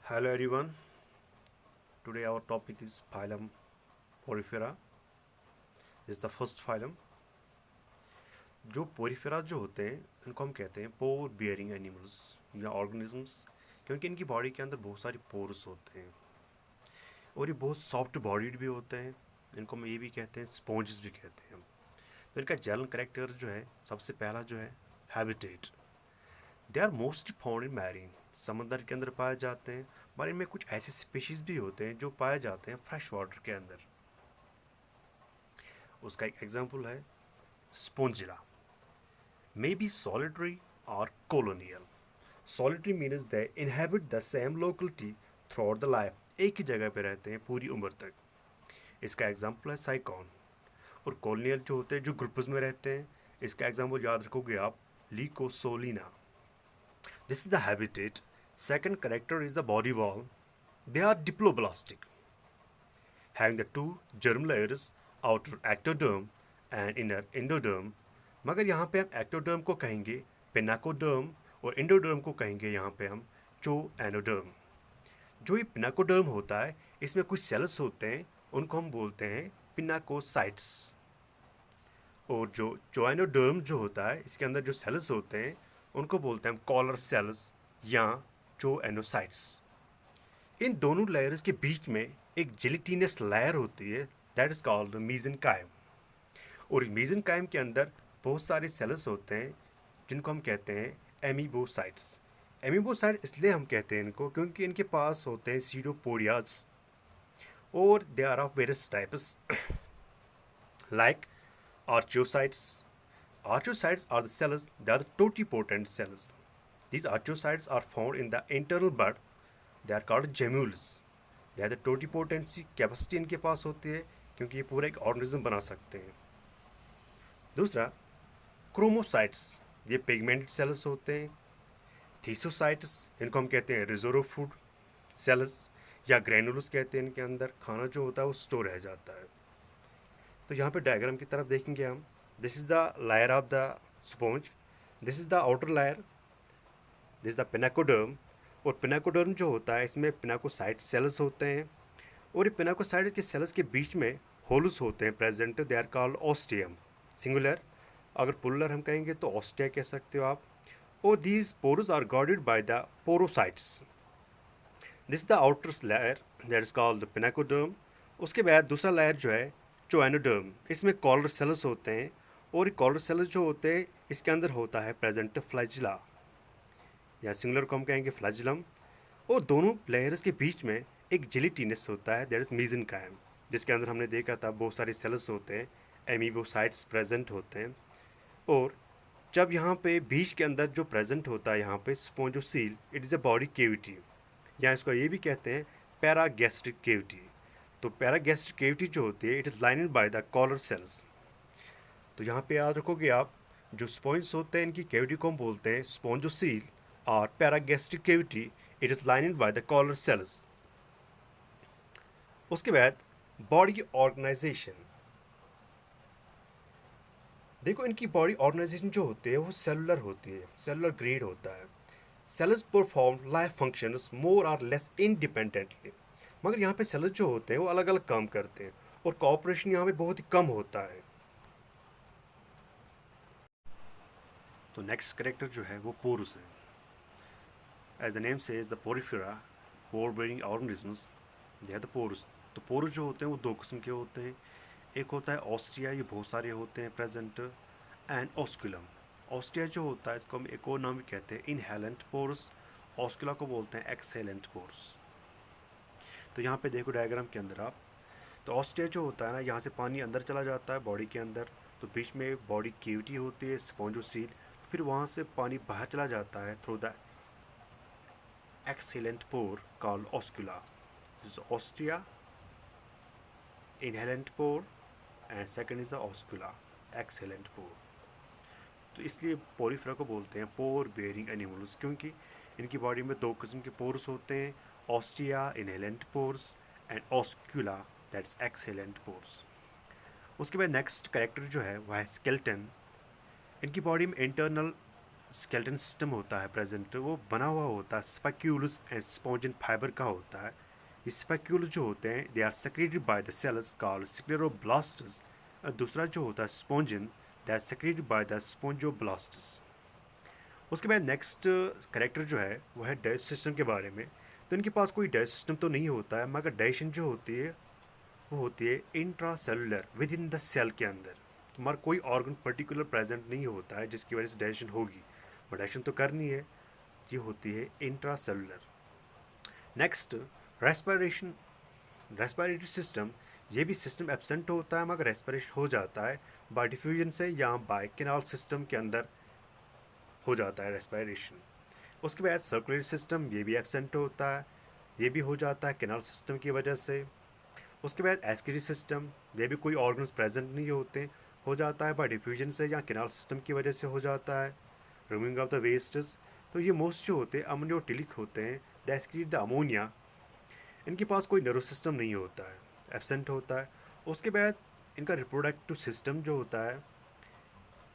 Hello everyone. Today our topic is phylum Porifera. This is the first phylum. जो Porifera जो होते हैं इनको हम कहते हैं पोर बियरिंग एनिमल्स या ऑर्गेनिजम्स, क्योंकि इनकी बॉडी के अंदर बहुत सारी पोर्स होते हैं और ये बहुत सॉफ्ट बॉडीड भी होते हैं। इनको हम ये भी कहते हैं स्पॉन्जेस भी कहते हैं। तो इनका जनरल करेक्टर जो है, सबसे पहला जो है habitat. They are mostly found in marine, समंदर के अंदर पाए जाते हैं, पर इनमें कुछ ऐसे स्पीशीज भी होते हैं जो पाए जाते हैं फ्रेश वाटर के अंदर। उसका एक एग्जांपल है स्पोंजिला। मे बी सॉलिटरी और colonial. Solitary means they inhabit the same locality throughout the life. एक ही जगह पे रहते हैं पूरी उम्र तक। इसका एग्जांपल है साइकॉन। और कॉलोनियल जो होते हैं, जो ग्रुप्स में रहते हैं, इसका एग्जांपल याद रखोगे आप, leucosolenia. This is the habitat. Second character is the body wall. They are diploblastic, having the two germ layers, outer ectoderm and inner endoderm। मगर यहाँ पे हम एक्टोडर्म को कहेंगे पिनाकोडर्म और इंडोडर्म को कहेंगे यहाँ पे हम चोएनोडर्म। जो ये पिनाकोडर्म होता है, इसमें कुछ सेल्स होते हैं, उनको हम बोलते हैं पिनाकोसाइट्स। और जो चोएनोडर्म जो होता है, इसके अंदर जो सेल्स होते हैं, उनको बोलते हैं हम कॉलर सेल्स या चोएनोसाइट्स। इन दोनों लेयर्स के बीच में एक जेलेटिनस लेयर होती है, दैट इज कॉल्ड मीजेनकाइम। और मीजेनकाइम के अंदर बहुत सारे सेल्स होते हैं जिनको हम कहते हैं एमीबोसाइट्स। एमीबोसाइट इसलिए हम कहते हैं इनको क्योंकि इनके पास होते हैं सीडोपोडियाज और they are of various types like archaeocytes. Archocytes are the cells that are the totipotent cells. These archocytes are found in the internal bud. They are called gemmules. They are the totipotency capacity इनके पास होती है क्योंकि ये पूरा एक organism बना सकते हैं। दूसरा, क्रोमोसाइट्स, ये पिगमेंटेड सेल्स होते हैं। थीसोसाइट्स, इनको हम कहते हैं रिजर्व फूड सेल्स या ग्रेनुलस कहते हैं। इनके अंदर खाना जो होता है वो स्टोर रह जाता है। तो यहाँ पे डायग्राम की तरफ देखेंगे हम। This is the layer of the sponge, this is the outer layer, this is the पिनाकोडर्म। और पिनाकोडर्म जो होता है, इसमें पिनाकोसाइट सेल्स होते हैं और ये पिनाकोसाइट के सेल्स के बीच में होलस होते हैं present. They are called ostium singular. अगर पुलर हम कहेंगे तो ऑस्टिया कह सकते हो आप। और these pores are guarded by the porocytes. This is the outer layer that is called the pinacoderm. उसके बाद दूसरा लेयर जो है चोएनोडर्म, इसमें कॉलर सेल्स होते हैं और कॉलर सेल्स जो होते हैं, इसके अंदर होता है प्रेजेंट फ्लैजिला या सिंगुलर को हम कहेंगे फ्लैजिलम। और दोनों लेयर्स के बीच में एक जेलेटिनस होता है, दैट इज मीजेनकाइम, जिसके अंदर हमने देखा था बहुत सारे सेल्स होते हैं, एमीबोसाइट्स प्रेजेंट होते हैं। और जब यहाँ पे बीच के अंदर जो प्रेजेंट होता है यहाँ पे spongocoel, it is a body cavity, या इसको ये भी कहते हैं पैरागैस्ट्रिक केविटी। तो पैरागैस्ट्रिक केविटी जो होती है, it is lined by the collar cells. तो यहाँ पे याद रखोगे आप, जो स्पॉन्ज होते हैं इनकी केविटी को हम बोलते हैं स्पोंजोसील और paragastric cavity, it is lined by the collar cells. उसके बाद बॉडी ऑर्गेनाइजेशन। देखो, इनकी बॉडी ऑर्गेनाइजेशन जो होती है वो सेलुलर होती है, सेलुलर ग्रेड होता है। सेल्स परफॉर्म लाइफ फंक्शंस मोर और लेस इंडिपेंडेंटली। मगर यहाँ पे सेल्स जो होते हैं वो अलग अलग काम करते हैं और कोऑपरेशन यहाँ पे बहुत ही कम होता है। तो नेक्स्ट करेक्टर जो है वो पोरस है। As the name says the porifera pore bearing organisms, they are the pores. तो पोरस जो होते हैं वो दो किस्म के होते हैं। एक होता है ऑस्ट्रिया, ये बहुत सारे होते हैं प्रेजेंट, एंड ऑस्कुलम। ऑस्ट्रिया जो होता है इसको हम एक और नाम भी कहते हैं इनहेलेंट पोर्स, ऑस्कुला को बोलते हैं एक्सहेलेंट पोर्स। तो यहाँ पे देखो डायग्राम के अंदर आप, तो ऑस्ट्रिया जो होता है ना, यहाँ से पानी अंदर चला जाता है बॉडी के अंदर, तो बीच में बॉडी केविटी होती है स्पॉन्जोसील, फिर वहाँ से पानी बाहर चला जाता है through the exhalant pore called oscula. Ostia, inhalant pore, and second is the oscula exhalant pore. तो इसलिए पोरिफेरा को बोलते हैं पोर बेयरिंग एनिमल्स, क्योंकि इनकी बॉडी में दो किस्म के पोर्स होते हैं, ostia inhalant pores and oscula that's exhalant pores. उसके बाद नेक्स्ट कैरेक्टर जो है वह है स्केलेटन। इनकी बॉडी में इंटरनल स्केलेटन सिस्टम होता है प्रेजेंट, वो बना हुआ होता है स्पेक्यूलस एंड स्पॉन्जिन फाइबर का होता है। ये स्पेक्यूलस जो होते हैं they are secreted by the cells called scleroblasts. दूसरा जो होता है spongin, they are secreted by the spongoblasts. उसके बाद नेक्स्ट करेक्टर जो है वो है डाइजेस्ट सिस्टम के बारे में। तो इनके पास कोई डाइजेस्ट सिस्टम तो नहीं होता है, मगर डाइजेशन जो होती है वो होती है intracellular within the cell के अंदर। तुम्हारा कोई ऑर्गन पर्टिकुलर प्रेजेंट नहीं होता है जिसकी वजह से डाइजेशन होगी, बट डाइजेशन तो करनी है, ये होती है intra cellular. Next respiration, respiratory system, ये भी सिस्टम एब्सेंट होता है मगर रेस्पिरेशन हो जाता है बाय डिफ्यूजन से या बाय कैनाल सिस्टम के अंदर हो जाता है रेस्पिरेशन। उसके बाद सर्कुलेटरी सिस्टम, ये भी एब्सेंट होता है, ये भी हो जाता है कैनाल सिस्टम की वजह से। उसके बाद एस्किरी सिस्टम, ये भी कोई ऑर्गन्स प्रेजेंट नहीं होते, हो जाता है बाय डिफ्यूजन से या कैनाल सिस्टम की वजह से हो जाता है। रिमूविंग ऑफ द वेस्ट्स, तो ये मोस्ट जो होते हैं अमोनियोटिलिक होते हैं, द एस्क्रीट द अमोनिया। इनके पास कोई नर्वस सिस्टम नहीं होता है, एब्सेंट होता है। उसके बाद इनका रिप्रोडक्टिव सिस्टम जो होता है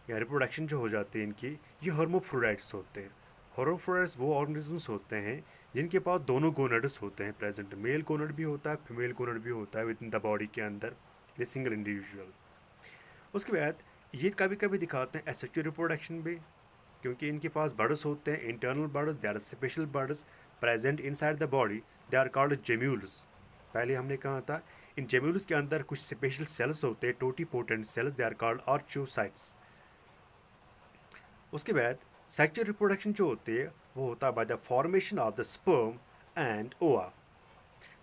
या रिप्रोडक्शन जो हो जाती है इनकी, ये हर्मोफ्रोडाइट्स होते हैं। हर्मोफ्रोडाइट्स वो ऑर्गेनिजम्स होते हैं जिनके पास दोनों गोनड्स होते हैं प्रेजेंट, मेल गोनड भी होता है फीमेल गोनड भी होता है विद इन द बॉडी के अंदर, ये सिंगल इंडिविजुअल। उसके बाद ये कभी कभी दिखाते हैं एसेक्सुअल रिप्रोडक्शन भी, क्योंकि इनके पास बर्ड्स होते हैं, internal buds, they are special buds present inside the body, they are called gemmules. पहले हमने कहा था इन जेम्यूल्स के अंदर कुछ स्पेशल सेल्स होते हैं, totipotent cells, they are called archaeocytes. उसके बाद सेक्सुअल रिप्रोडक्शन जो होती है वो होता है by the formation of the sperm and ओवा।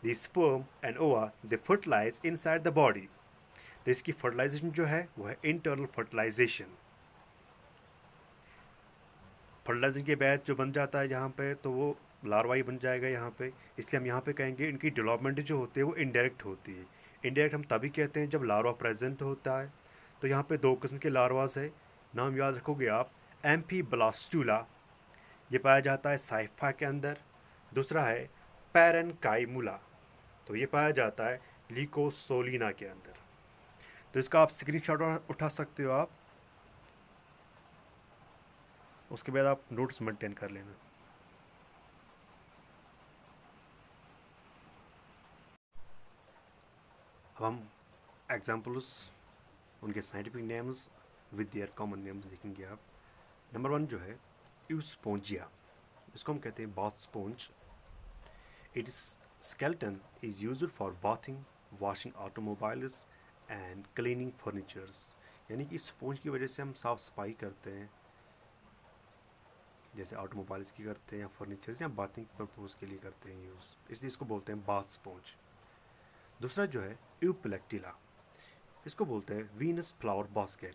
द स्पर्म एंड ओवा दे फर्टिलाइज इनसाइड द बॉडी। तो इसकी फर्टिलाइजेशन जो है वो है इंटरनल फर्टिलाइजेशन। फर्टिलाइजेशन के बाद जो बन जाता है यहाँ पे, तो वो लार्वा ही बन जाएगा यहाँ पे। इसलिए हम यहाँ पे कहेंगे इनकी डेवलपमेंट जो होती है वो इनडायरेक्ट होती है। इनडायरेक्ट हम तभी कहते हैं जब लार्वा प्रेजेंट होता है। तो यहाँ पे दो किस्म के लार्वास है, नाम याद रखोगे आप। एम्फीब्लास्टुला, ये पाया जाता है साइफा के अंदर। दूसरा है पैरेनकाइमुला, तो ये पाया जाता है लिकोसोलिना के अंदर। तो इसका आप स्क्रीनशॉट उठा सकते हो आप, उसके बाद आप नोट्स मेंटेन कर लेना। अब हम एग्जाम्पल्स, उनके scientific names with their common names देखेंगे आप। नंबर 1 जो है यूस्पोंजिया, इसको हम कहते हैं bath sponge. It is skeleton is used for bathing, washing automobiles and cleaning furnitures। यानी कि स्पॉन्ज की वजह से हम साफ़ सफाई करते हैं, जैसे ऑटोमोबाइल्स की करते हैं या फर्नीचर्स या बाथिंग पर्पज़ के लिए करते हैं यूज़, इसलिए इसको बोलते हैं बाथ स्पॉन्ज। दूसरा जो है यूपिलेक्टिला, इसको बोलते हैं वीनस फ्लावर बास्केट।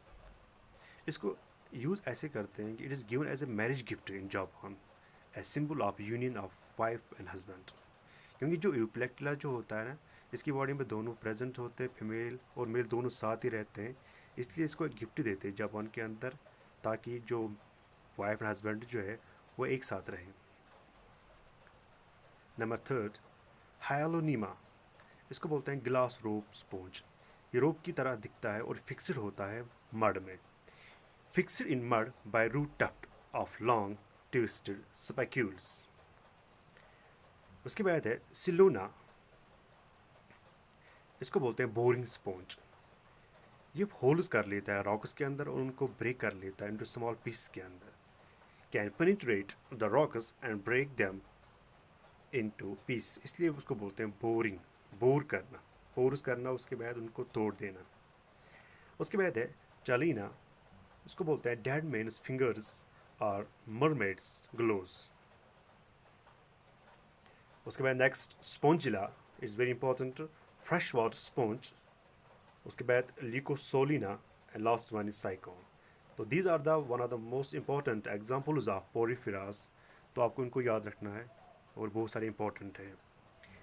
इसको यूज़ ऐसे करते हैं कि it is given as a marriage gift in Japan, a symbol of union of wife and husband. क्योंकि जो यूपिलेक्टिला जो होता है ना, इसकी बॉडी में दोनों प्रेजेंट होते हैं, फीमेल और मेल दोनों साथ ही रहते हैं, इसलिए इसको एक गिफ्ट देते हैं जापान के अंदर, ताकि जो वाइफ एंड हस्बैंड जो है वो एक साथ रहें। नंबर 3 हायलोनीमा, इसको बोलते हैं ग्लास रोप स्पॉन्ज। ये रोप की तरह दिखता है और फिक्स्ड होता है मड में, fixed in mud by root tuft of long twisted spicules. उसके बाद है सिलोना, इसको बोलते हैं बोरिंग स्पॉन्ज। ये होल्स कर लेता है रॉक्स के अंदर और उनको ब्रेक कर लेता है इनटू स्मॉल पीस के अंदर, can penetrate the rocks and break them into piece, इसलिए उसको बोलते हैं बोरिंग, बोर करना, पोर्स करना, उसके बाद उनको तोड़ देना। उसके बाद है चालीना, इसको बोलते हैं डेड मैन्स फिंगर्स और मरमेड्स ग्लोव्स। उसके बाद next spongilla is very important, fresh water sponge. उसके बाद leucosolenia and last one is sycon. तो these are the one of the most important examples of poriferas, तो आपको इनको याद रखना है और बहुत सारे इंपॉर्टेंट है।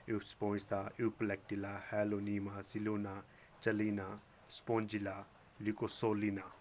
यूस्पोंज था, यूपलेक्टिला, हेलोनीमा, सिलोना, चलीना, स्पॉन्जिला, लिकोसोलिना।